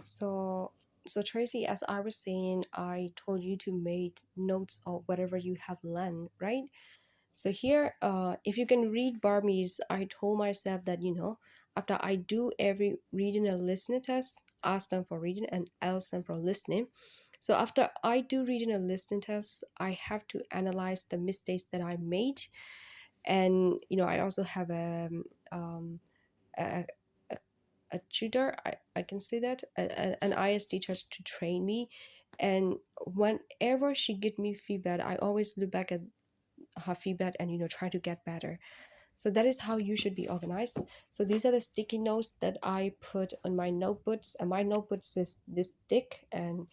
So, so Tracy, as I was saying, I told you to make notes of whatever you have learned, right? So here, if you can read Burmese, I told myself that, after I do every reading and listening test, ask them for reading and ask them for listening. So after I do reading and listening tests, I have to analyze the mistakes that I made. And, I also have um, a, a, a tutor, I can say that, an IS teacher to train me. And whenever she give me feedback, I always look back at her feedback and try to get better. So that is how you should be organized. So these are the sticky notes that I put on my notebooks, and my notebooks is this thick, and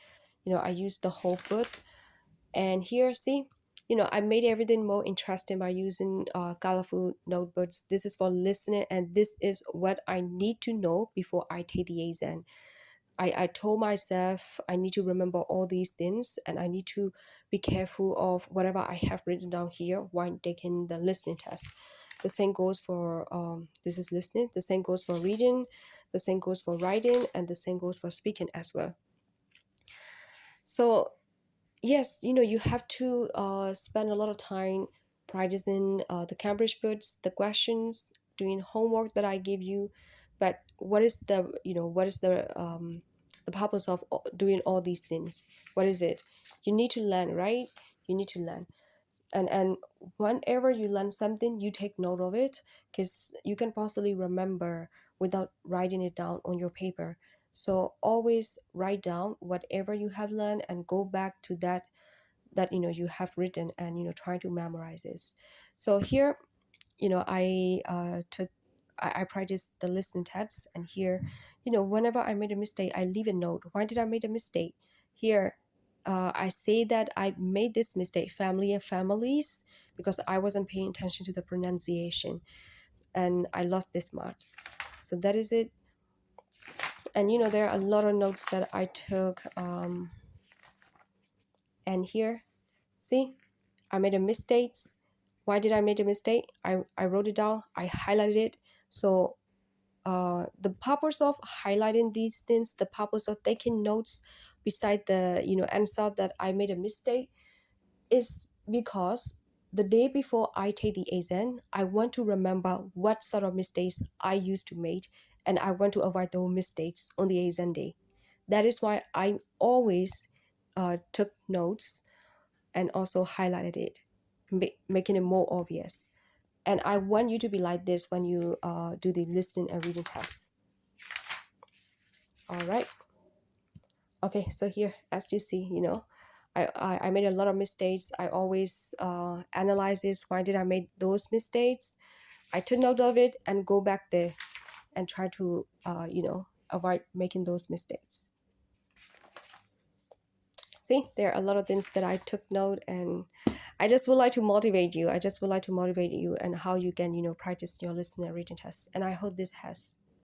I use the whole book. And here, see, I made everything more interesting by using colorful notebooks. This is for listening, and this is what I need to know before I take the exam. I told myself I need to remember all these things, and I need to be careful of whatever I have written down here while taking the listening test. The same goes for this is listening, the same goes for reading, the same goes for writing, and the same goes for speaking as well. So yes, you have to spend a lot of time practicing the Cambridge books, the questions, doing homework that I give you. But what is the purpose of doing all these things? What is it? You need to learn, right? You need to learn. And whenever you learn something, you take note of it, because you can possibly remember without writing it down on your paper. So always write down whatever you have learned and go back to that you have written, and try to memorize this. So here, I practice the listening tests, and here, whenever I made a mistake, I leave a note. Why did I make a mistake? Here, I say that I made this mistake, family and families, because I wasn't paying attention to the pronunciation, and I lost this mark. So that is it. And there are a lot of notes that I took, and here, see, I made a mistake. Why did I make a mistake? I wrote it down, I highlighted it. So the purpose of highlighting these things, the purpose of taking notes beside the answer that I made a mistake, is because the day before I take the exam, I want to remember what sort of mistakes I used to make, and I want to avoid those mistakes on the exam day. That is why I always took notes and also highlighted it, making it more obvious. And I want you to be like this when you do the listening and reading tests. All right. Okay, so here, as you see, I made a lot of mistakes. I always analyze this. Why did I make those mistakes? I took note of it and go back there and try to, avoid making those mistakes. See, there are a lot of things that I took note, and I just would like to motivate you. I just would like to motivate you and how you can, practice your listening and reading tests. And I hope this has